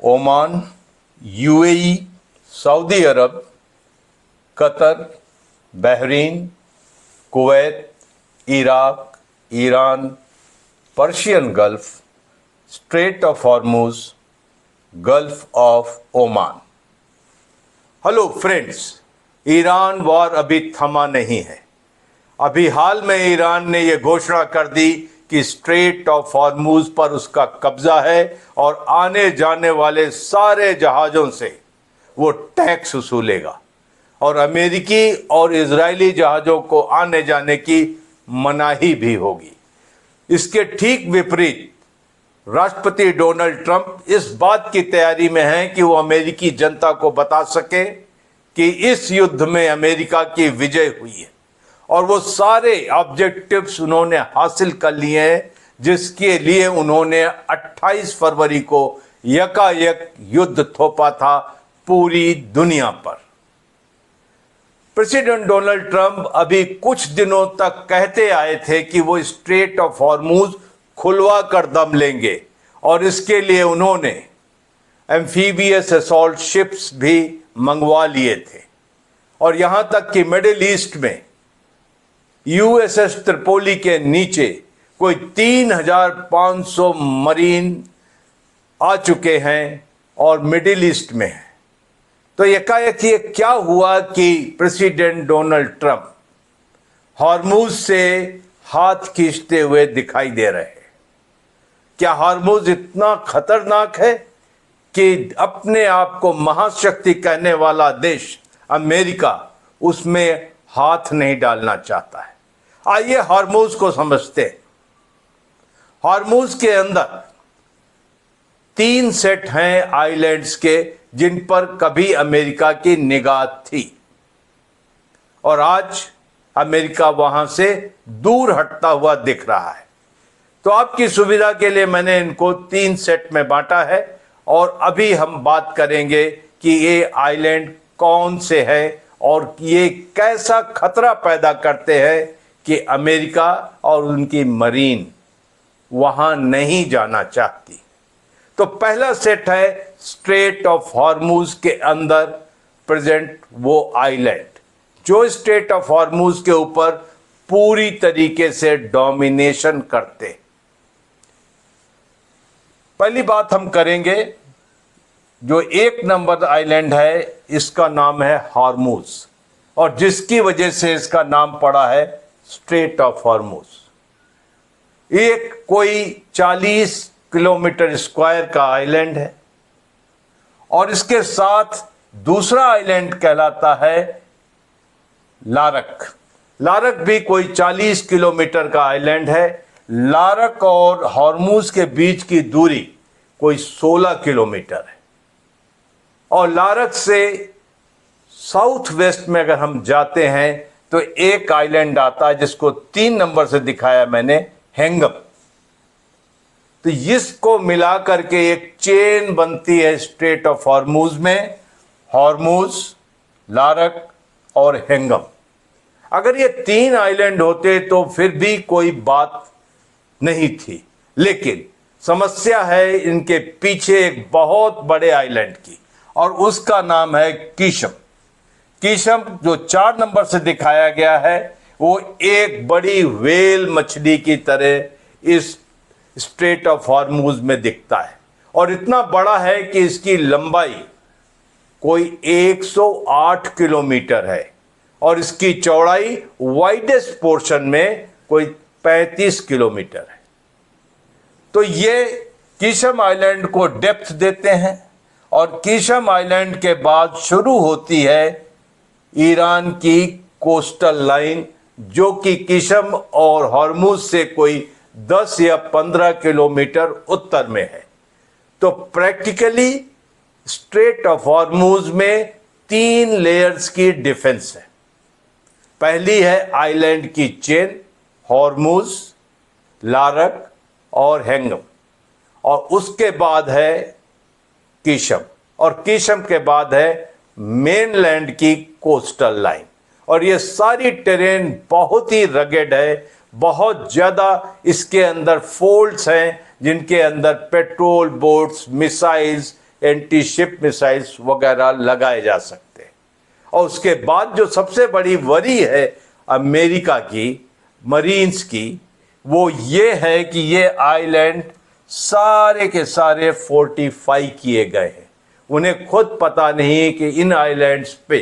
Oman, UAE, Saudi Arab, Qatar, Bahrain, Kuwait, Iraq, Iran, Persian gulf, straight of Hormuz, gulf of Oman. Hello friends, Iran war अभी थमा नहीं है। अभी हाल में Iran ने यह घोषणा कर दी कि स्ट्रेट ऑफ हॉर्मुज पर उसका कब्जा है और आने जाने वाले सारे जहाज़ों से वो टैक्स वसूलेगा और अमेरिकी और इजरायली जहाज़ों को आने जाने की मनाही भी होगी। इसके ठीक विपरीत राष्ट्रपति डोनाल्ड ट्रंप इस बात की तैयारी में हैं कि वो अमेरिकी जनता को बता सके कि इस युद्ध में अमेरिका की विजय हुई है और वो सारे ऑब्जेक्टिव्स उन्होंने हासिल कर लिए हैं जिसके लिए उन्होंने 28 फरवरी को यकायक युद्ध थोपा था पूरी दुनिया पर। प्रेसिडेंट डोनाल्ड ट्रंप अभी कुछ दिनों तक कहते आए थे कि वो स्ट्रेट ऑफ हॉर्मुज खुलवा कर दम लेंगे और इसके लिए उन्होंने एम्फीबियस असॉल्ट शिप्स भी मंगवा लिए थे और यहां तक कि मिडिल ईस्ट में यूएसएस त्रिपोली के नीचे कोई 3500 मरीन आ चुके हैं और मिडिल ईस्ट में है। तो एकाएक ये क्या हुआ कि प्रेसिडेंट डोनाल्ड ट्रंप हॉर्मुज से हाथ खींचते हुए दिखाई दे रहे हैं। क्या हॉर्मुज इतना खतरनाक है कि अपने आप को महाशक्ति कहने वाला देश अमेरिका उसमें हाथ नहीं डालना चाहता है? आइए हॉर्मुज को समझते हैं। हॉर्मुज के अंदर 3 सेट हैं आइलैंड्स के जिन पर कभी अमेरिका की निगाह थी और आज अमेरिका वहां से दूर हटता हुआ दिख रहा है। तो आपकी सुविधा के लिए मैंने इनको 3 सेट में बांटा है और अभी हम बात करेंगे कि ये आइलैंड कौन से है और ये कैसा खतरा पैदा करते हैं कि अमेरिका और उनकी मरीन वहां नहीं जाना चाहती। तो पहला सेट है स्ट्रेट ऑफ हॉर्मुज के अंदर प्रेजेंट वो आइलैंड जो स्ट्रेट ऑफ हॉर्मुज के ऊपर पूरी तरीके से डोमिनेशन करते। पहली बात हम करेंगे, जो 1 नंबर आइलैंड है इसका नाम है हॉर्मुज और जिसकी वजह से इसका नाम पड़ा है स्ट्रेट ऑफ हॉर्मुज। एक कोई 40 किलोमीटर स्क्वायर का आइलैंड है और इसके साथ दूसरा आइलैंड कहलाता है लारक। लारक भी कोई 40 किलोमीटर का आइलैंड है। लारक और हॉर्मुज के बीच की दूरी कोई 16 किलोमीटर है और लारक से साउथ वेस्ट में अगर हम जाते हैं तो एक आइलैंड आता है जिसको 3 नंबर से दिखाया मैंने, हैंगम। तो इसको मिलाकर के एक चेन बनती है स्ट्रेट ऑफ हॉर्मुज में, हॉर्मुज, लारक और हैंगम। अगर ये 3 आइलैंड होते तो फिर भी कोई बात नहीं थी, लेकिन समस्या है इनके पीछे एक बहुत बड़े आइलैंड की और उसका नाम है कीशम। कीशम जो 4 नंबर से दिखाया गया है वो एक बड़ी व्हेल मछली की तरह इस स्ट्रेट ऑफ हॉर्मुज में दिखता है और इतना बड़ा है कि इसकी लंबाई कोई 108 किलोमीटर है और इसकी चौड़ाई वाइडेस्ट पोर्शन में कोई 35 किलोमीटर है। तो ये कीशम आइलैंड को डेप्थ देते हैं और कीशम आइलैंड के बाद शुरू होती है ईरान की कोस्टल लाइन जो कि कीशम और हॉर्मुज से कोई 10 या 15 किलोमीटर उत्तर में है। तो प्रैक्टिकली स्ट्रेट ऑफ हॉर्मुज में 3 लेयर्स की डिफेंस है। पहली है आइलैंड की चेन, हॉर्मुज, लारक और हैंगम, और उसके बाद है कीशम और कीशम के बाद है मेनलैंड की कोस्टल लाइन। और ये सारी टेरेन बहुत ही रगेड है, बहुत ज़्यादा इसके अंदर फोल्ड्स हैं जिनके अंदर patrol boats, missiles anti ship missiles वगैरह लगाए जा सकते हैं। और उसके बाद जो सबसे बड़ी वरी है अमेरिका की मरीन्स की, वो ये है कि ये आइलैंड सारे के सारे फोर्टिफाई किए गए हैं। उन्हें खुद पता नहीं कि इन आइलैंड्स पे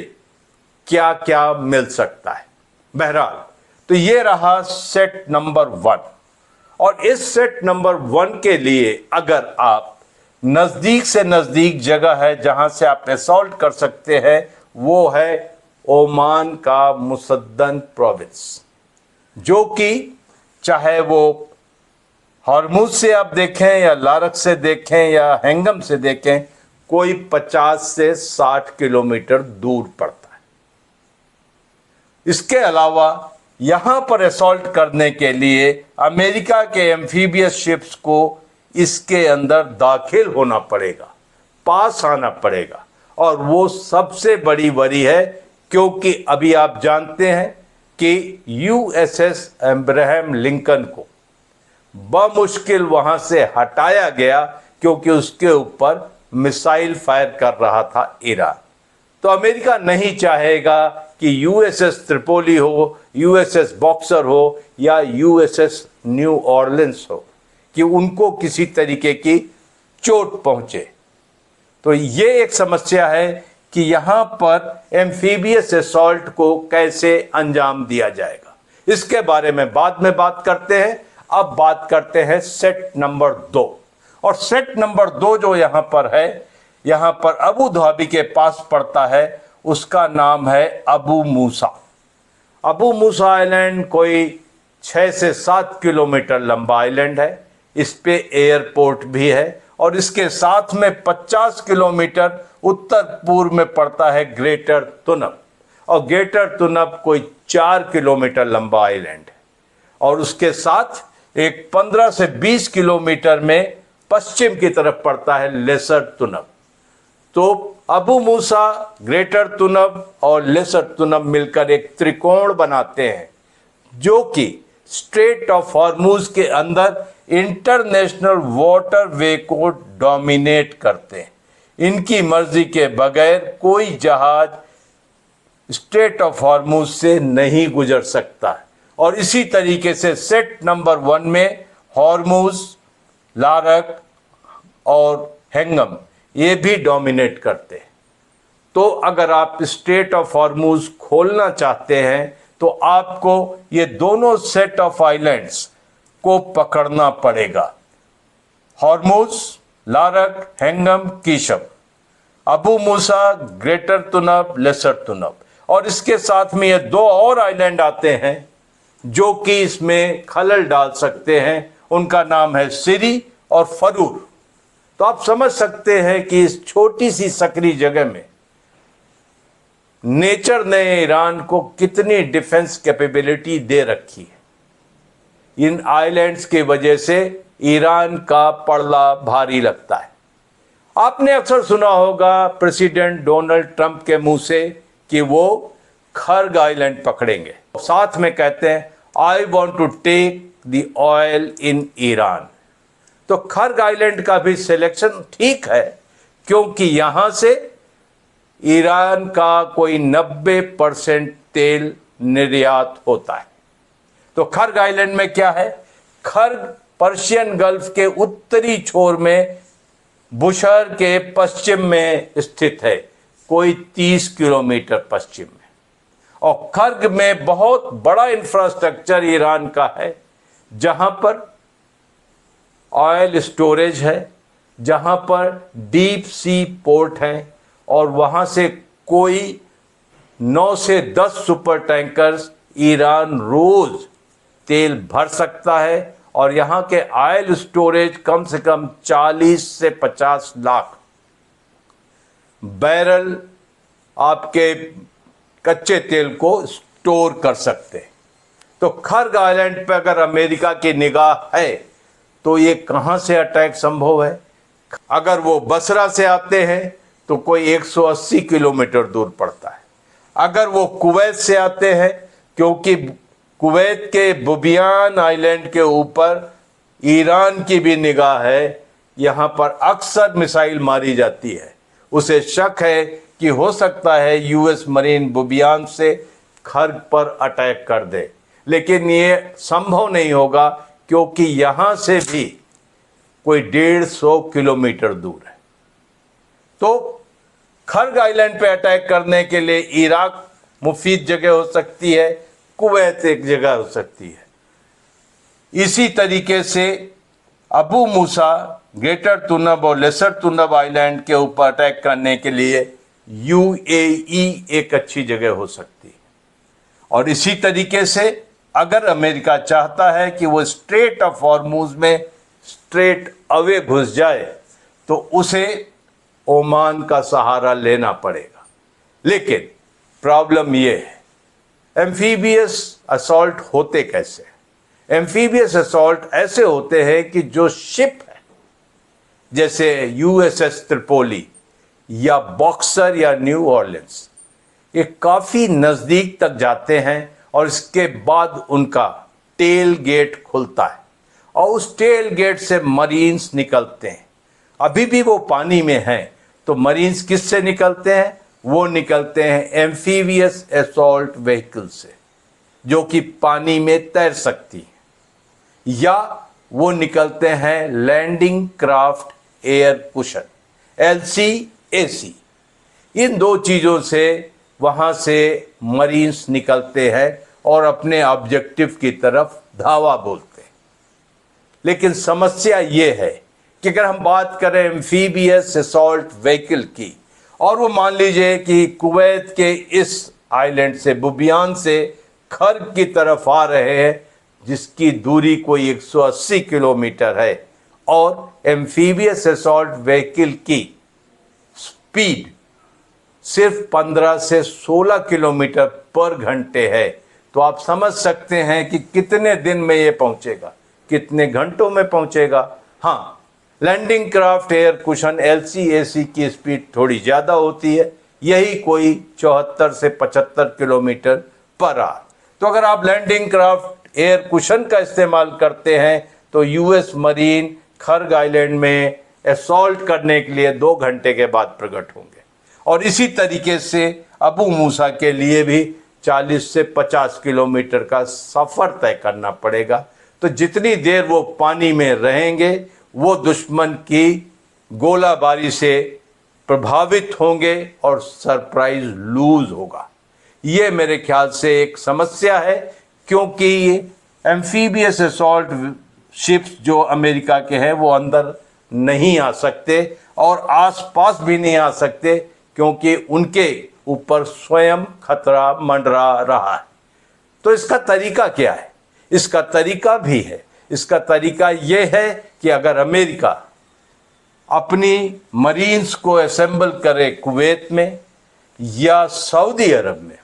क्या क्या मिल सकता है। बहरहाल, तो ये रहा सेट नंबर 1। और इस सेट नंबर 1 के लिए अगर आप नजदीक से नजदीक जगह है जहां से आप असॉल्ट कर सकते हैं, वो है ओमान का मुसद्दन प्रोविंस, जो कि चाहे वो हॉर्मुज से आप देखें या लारक से देखें या हैंगम से देखें, कोई 50 से 60 किलोमीटर दूर पड़ता है। इसके अलावा यहां पर असॉल्ट करने के लिए अमेरिका के एम्फीबियस शिप्स को इसके अंदर दाखिल होना पड़ेगा, पास आना पड़ेगा। और वो सबसे बड़ी वरी है, क्योंकि अभी आप जानते हैं कि यूएसएस अब्राहम लिंकन को बमुश्किल वहां से हटाया गया, क्योंकि उसके ऊपर मिसाइल फायर कर रहा था ईरान। तो अमेरिका नहीं चाहेगा कि यूएसएस त्रिपोली हो, यूएसएस बॉक्सर हो या यूएसएस न्यू ऑर्लिन्स हो, कि उनको किसी तरीके की चोट पहुंचे। तो ये एक समस्या है कि यहां पर एम्फीबियस असॉल्ट को कैसे अंजाम दिया जाएगा। इसके बारे में बाद में बात करते हैं। अब बात करते हैं सेट नंबर 2। और सेट नंबर 2 जो यहां पर है, यहां पर अबू धाबी के पास पड़ता है, उसका नाम है अबू मूसा। अबू मूसा आइलैंड कोई 6 से 7 किलोमीटर लंबा आइलैंड है। इस पे एयरपोर्ट भी है और इसके साथ में 50 किलोमीटर उत्तर पूर्व में पड़ता है ग्रेटर तुनब। और ग्रेटर तुनब कोई 4 किलोमीटर लंबा आइलैंड है। और उसके साथ एक 15 से 20 किलोमीटर में पश्चिम की तरफ पड़ता है लेसर तुनब। तो अबू मूसा, ग्रेटर तुनब और लेसर तुनब मिलकर एक त्रिकोण बनाते हैं, जो कि स्ट्रेट ऑफ हॉर्मुज के अंदर इंटरनेशनल वाटरवे को डोमिनेट करते हैं। इनकी मर्जी के बगैर कोई जहाज स्ट्रेट ऑफ हॉर्मुज से नहीं गुजर सकता। और इसी तरीके से सेट नंबर 1 में हॉर्मुज, लारक और हैंगम ये भी डोमिनेट करते हैं। तो अगर आप स्ट्रेट ऑफ हॉर्मुज खोलना चाहते हैं तो आपको ये दोनों सेट ऑफ आइलैंड्स को पकड़ना पड़ेगा। हॉर्मुज, लारक, हैंगम, कीशम, अबू मूसा, ग्रेटर तुनब, लेसर तुनब। और इसके साथ में ये 2 और आइलैंड आते हैं जो कि इसमें खलल डाल सकते हैं। उनका नाम है सिरी और फरूर। तो आप समझ सकते हैं कि इस छोटी सी सकरी जगह में नेचर ने ईरान को कितनी डिफेंस कैपेबिलिटी दे रखी है। इन आइलैंड्स की वजह से ईरान का पड़ला भारी लगता है। आपने अक्सर सुना होगा प्रेसिडेंट डोनाल्ड ट्रंप के मुंह से कि वो खर्ग आइलैंड पकड़ेंगे। साथ में कहते हैं I want to take the oil in Iran. तो खर्ग आइलैंड का भी सिलेक्शन ठीक है, क्योंकि यहां से ईरान का कोई 90% तेल निर्यात होता है। तो खर्ग आइलैंड में क्या है? खर्ग पर्शियन गल्फ के उत्तरी छोर में बुशहर के पश्चिम में स्थित है, कोई 30 किलोमीटर पश्चिम में। और खर्ग में बहुत बड़ा इंफ्रास्ट्रक्चर ईरान का है, जहां पर ऑयल स्टोरेज है, जहां पर डीप सी पोर्ट है, और वहां से कोई 9 से 10 सुपर टैंकर्स ईरान रोज तेल भर सकता है। और यहां के ऑयल स्टोरेज कम से कम 40 से 50 लाख बैरल आपके कच्चे तेल को स्टोर कर सकते हैं। तो खर्ग आइलैंड पर अगर अमेरिका की निगाह है तो ये कहां से अटैक संभव है? अगर वो बसरा से आते हैं तो कोई 180 किलोमीटर दूर पड़ता है। अगर वो कुवैत से आते हैं, क्योंकि कुवैत के बुबियान आइलैंड के ऊपर ईरान की भी निगाह है, यहाँ पर अक्सर मिसाइल मारी जाती है। उसे शक है कि हो सकता है यूएस मरीन बुबियान से खर्ग पर अटैक कर दे, लेकिन ये संभव नहीं होगा क्योंकि यहाँ से भी कोई 150 किलोमीटर दूर है। तो खर्ग आइलैंड पे अटैक करने के लिए इराक मुफीद जगह हो सकती है, कुवैत एक जगह हो सकती है। इसी तरीके से अबू मूसा, ग्रेटर तुनब और लेसर तुनब आइलैंड के ऊपर अटैक करने के लिए यूएई एक अच्छी जगह हो सकती है। और इसी तरीके से अगर अमेरिका चाहता है कि वो स्ट्रेट ऑफ हॉर्मुज में स्ट्रेट अवे घुस जाए तो उसे ओमान का सहारा लेना पड़ेगा। लेकिन प्रॉब्लम ये है, एम्फीबियस असॉल्ट होते कैसे? एम्फीबियस असॉल्ट ऐसे होते हैं कि जो शिप है, जैसे यूएसएस त्रिपोली या बॉक्सर या न्यू ऑर्लिन्स, ये काफ़ी नज़दीक तक जाते हैं और इसके बाद उनका टेल गेट खुलता है और उस टेल गेट से मरीन्स निकलते हैं। अभी भी वो पानी में हैं, तो मरीन्स किससे निकलते हैं? वो निकलते हैं एम्फीबियस असॉल्ट व्हीकल से, जो कि पानी में तैर सकती हैं, या वो निकलते हैं landing craft air cushion LCAC। इन दो चीज़ों से वहाँ से मरीन्स निकलते हैं और अपने ऑब्जेक्टिव की तरफ धावा बोलते हैं। लेकिन समस्या ये है कि अगर हम बात करें एम्फीबियस असॉल्ट व्हीकल की, और वो मान लीजिए कि कुवैत के इस आइलैंड से, बुबियान से खर्ग की तरफ आ रहे हैं, जिसकी दूरी कोई 180 किलोमीटर है, और एम्फीबियस असॉल्ट व्हीकल की स्पीड सिर्फ 15 से 16 किलोमीटर पर घंटे है, तो आप समझ सकते हैं कि कितने दिन में ये पहुंचेगा, कितने घंटों में पहुंचेगा। हाँ, landing craft air cushion LCAC की स्पीड थोड़ी ज़्यादा होती है, यही कोई 74 से 75 किलोमीटर पर आवर। तो अगर आप लैंडिंग क्राफ्ट एयर कुशन का इस्तेमाल करते हैं तो यूएस मरीन खर्ग आइलैंड में असॉल्ट करने के लिए 2 घंटे के बाद प्रकट होंगे। और इसी तरीके से अबू मूसा के लिए भी 40 से 50 किलोमीटर का सफ़र तय करना पड़ेगा। तो जितनी देर वो पानी में रहेंगे वो दुश्मन की गोलाबारी से प्रभावित होंगे और सरप्राइज लूज होगा। ये मेरे ख्याल से एक समस्या है, क्योंकि एम्फीबियस असॉल्ट शिप्स जो अमेरिका के हैं वो अंदर नहीं आ सकते और आसपास भी नहीं आ सकते, क्योंकि उनके ऊपर स्वयं खतरा मंडरा रहा है। तो इसका तरीका क्या है? इसका तरीका भी है। इसका तरीका यह है कि अगर अमेरिका अपनी मरीन्स को असेंबल करे कुवैत में या सऊदी अरब में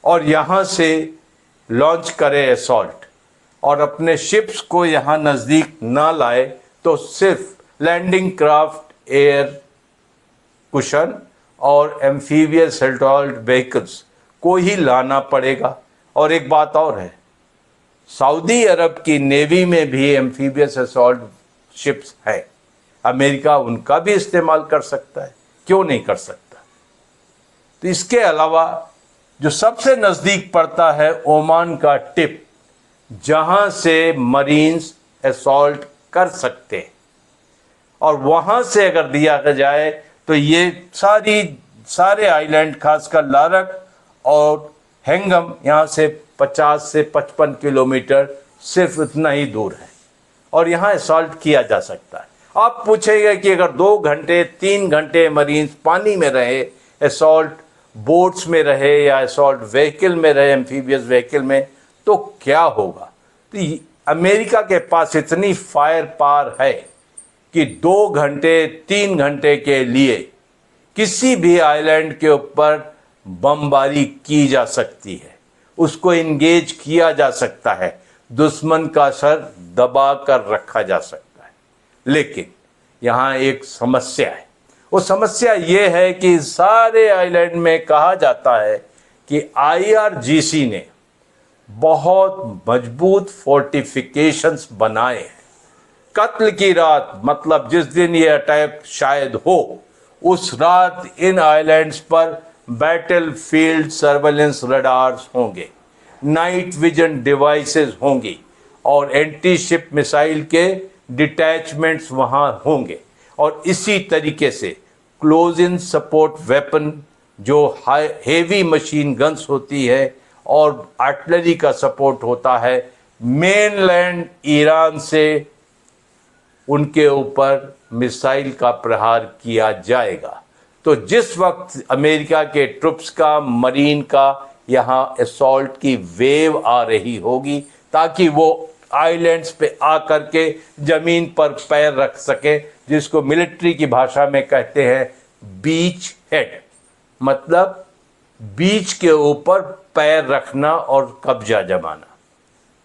और यहाँ से लॉन्च करे असॉल्ट और अपने शिप्स को यहाँ नज़दीक ना लाए, तो सिर्फ लैंडिंग क्राफ्ट एयर कुशन और एम्फीबियस असॉल्ट व्हीकल्स को ही लाना पड़ेगा। और एक बात और है, सऊदी अरब की नेवी में भी एम्फीबियस असॉल्ट शिप्स है, अमेरिका उनका भी इस्तेमाल कर सकता है, क्यों नहीं कर सकता। तो इसके अलावा जो सबसे नज़दीक पड़ता है ओमान का टिप, जहाँ से मरीन्स असॉल्ट कर सकते हैं, और वहाँ से अगर दिया जाए तो ये सारे आइलैंड, खासकर लारक और हैंगम, यहाँ से 50 से 55 किलोमीटर सिर्फ इतना ही दूर है और यहाँ असॉल्ट किया जा सकता है। आप पूछेंगे कि अगर 2 घंटे 3 घंटे मरीन्स पानी में रहे, असॉल्ट बोट्स में रहे या असॉल्ट व्हीकल में रहे, एम्फीबियस व्हीकल में, तो क्या होगा? तो अमेरिका के पास इतनी फायर पावर है कि 2 घंटे 3 घंटे के लिए किसी भी आइलैंड के ऊपर बमबारी की जा सकती है, उसको इंगेज किया जा सकता है, दुश्मन का सर दबा कर रखा जा सकता है। लेकिन यहाँ एक समस्या है। वो समस्या ये है कि सारे आइलैंड में कहा जाता है कि IRGC ने बहुत मजबूत फोर्टिफिकेशंस बनाए हैं, कत्ल की रात मतलब जिस दिन ये अटैक शायद हो, उस रात इन आइलैंड्स पर बैटलफील्ड सर्वेलेंस रडार्स होंगे, नाइट विजन डिवाइसेस होंगी और एंटी शिप मिसाइल के डिटैचमेंट्स वहां होंगे। और इसी तरीके से क्लोज इन सपोर्ट वेपन जो हेवी मशीन गन्स होती है और आर्टिलरी का सपोर्ट होता है, मेनलैंड ईरान से उनके ऊपर मिसाइल का प्रहार किया जाएगा। तो जिस वक्त अमेरिका के ट्रुप्स का, मरीन का यहाँ असॉल्ट की वेव आ रही होगी ताकि वो आइलैंड्स पे आकर के जमीन पर पैर रख सके, जिसको मिलिट्री की भाषा में कहते हैं बीच हेड, मतलब बीच के ऊपर पैर रखना और कब्जा जमाना।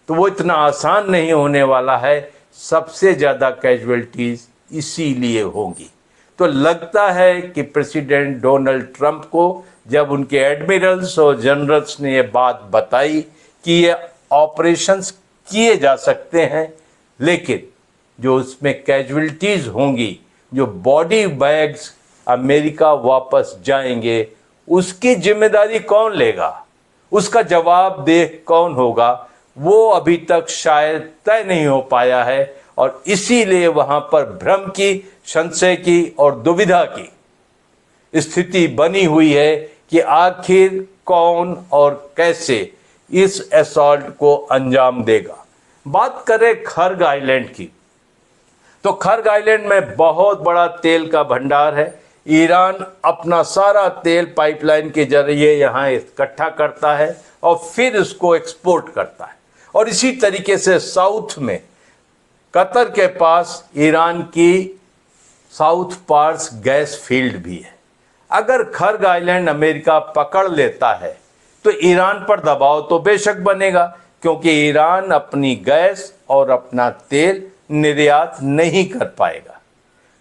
तो वो इतना आसान नहीं होने वाला है। सबसे ज़्यादा कैजुअल्टीज इसीलिए होंगी। तो लगता है कि प्रेसिडेंट डोनाल्ड ट्रंप को जब उनके एडमिरल्स और जनरल्स ने ये बात बताई कि ये ऑपरेशंस किए जा सकते हैं, लेकिन जो उसमें कैजुअल्टीज होंगी, जो बॉडी बैग्स अमेरिका वापस जाएंगे, उसकी जिम्मेदारी कौन लेगा, उसका जवाब दे कौन होगा, वो अभी तक शायद तय नहीं हो पाया है। और इसीलिए वहां पर भ्रम की, संशय की और दुविधा की स्थिति बनी हुई है कि आखिर कौन और कैसे इस असॉल्ट को अंजाम देगा। बात करें खर्ग आइलैंड की, तो खर्ग आइलैंड में बहुत बड़ा तेल का भंडार है। ईरान अपना सारा तेल पाइपलाइन के जरिए यहाँ इकट्ठा करता है और फिर इसको एक्सपोर्ट करता है। और इसी तरीके से साउथ में कतर के पास ईरान की साउथ पार्स गैस फील्ड भी है। अगर खर्ग आइलैंड अमेरिका पकड़ लेता है तो ईरान पर दबाव तो बेशक बनेगा, क्योंकि ईरान अपनी गैस और अपना तेल निर्यात नहीं कर पाएगा।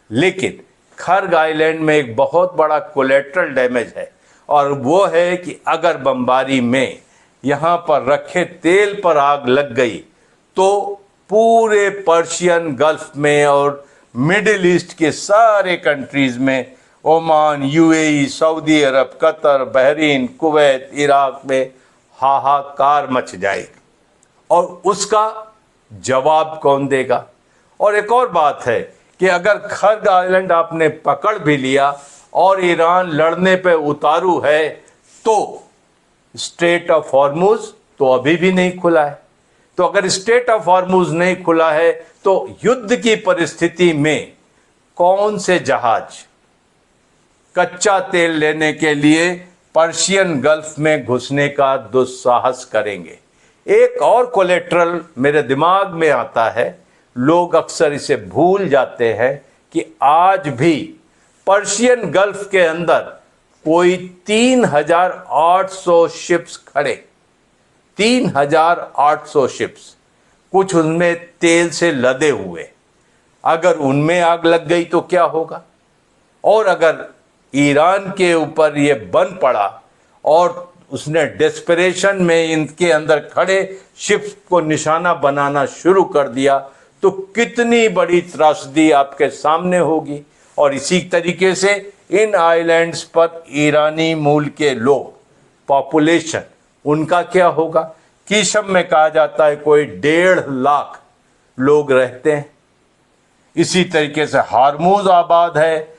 लेकिन खर्ग आइलैंड में एक बहुत बड़ा कोलेट्रल डैमेज है, और वो है कि अगर बमबारी में यहाँ पर रखे तेल पर आग लग गई तो पूरे पर्शियन गल्फ में और मिडिल ईस्ट के सारे कंट्रीज में, ओमान, यूएई, सऊदी अरब, कतर, बहरीन, कुवैत, इराक में हाहाकार मच जाएगी। और उसका जवाब कौन देगा? और एक और बात है कि अगर खर्ग आइलैंड आपने पकड़ भी लिया और ईरान लड़ने पे उतारू है, तो स्ट्रेट ऑफ हॉर्मुज तो अभी भी नहीं खुला है। तो अगर स्ट्रेट ऑफ हॉर्मुज नहीं खुला है तो युद्ध की परिस्थिति में कौन से जहाज कच्चा तेल लेने के लिए पर्शियन गल्फ में घुसने का दुस्साहस करेंगे? एक और कोलेट्रल मेरे दिमाग में आता है, लोग अक्सर इसे भूल जाते हैं कि आज भी पर्शियन गल्फ के अंदर कोई 3,800 शिप्स खड़े, 3,800 शिप्स, कुछ उनमें तेल से लदे हुए। अगर उनमें आग लग गई तो क्या होगा? और अगर ईरान के ऊपर ये बन पड़ा और उसने डेस्परेशन में इनके अंदर खड़े शिप्स को निशाना बनाना शुरू कर दिया, तो कितनी बड़ी त्रासदी आपके सामने होगी। और इसी तरीके से इन आइलैंड्स पर ईरानी मूल के लोग, पॉपुलेशन उनका क्या होगा? कीशम में कहा जाता है कोई 1.5 लाख लोग रहते हैं। इसी तरीके से हार्मूज आबाद है,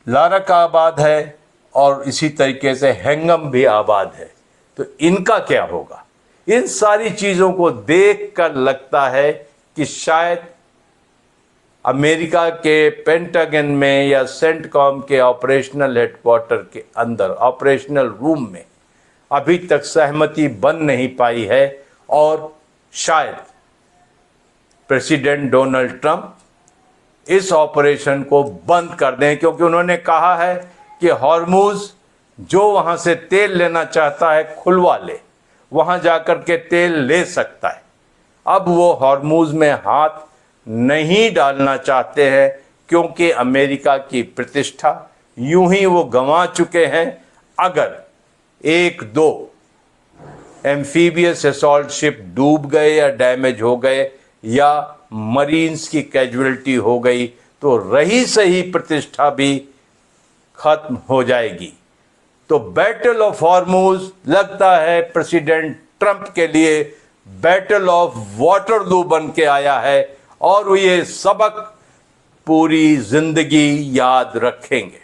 लारक आबाद है और इसी तरीके से हैंगम भी आबाद है। तो इनका क्या होगा? इन सारी चीज़ों को देखकर लगता है कि शायद अमेरिका के पेंटागन में या सेंटकॉम के ऑपरेशनल हेडक्वार्टर के अंदर, ऑपरेशनल रूम में अभी तक सहमति बन नहीं पाई है। और शायद प्रेसिडेंट डोनाल्ड ट्रंप इस ऑपरेशन को बंद कर दें, क्योंकि उन्होंने कहा है कि हॉर्मुज जो वहाँ से तेल लेना चाहता है खुलवा ले, वहाँ जाकर के तेल ले सकता है। अब वो हॉर्मुज में हाथ नहीं डालना चाहते हैं, क्योंकि अमेरिका की प्रतिष्ठा यूं ही वो गंवा चुके हैं। अगर 1-2 एम्फीबियस असॉल्ट शिप डूब गए या डैमेज हो गए या मरीन्स की कैजुअलिटी हो गई तो रही सही प्रतिष्ठा भी खत्म हो जाएगी। तो बैटल ऑफ हॉर्मुज लगता है प्रेसिडेंट ट्रंप के लिए बैटल ऑफ वाटरलू बन के आया है और वो ये सबक पूरी जिंदगी याद रखेंगे।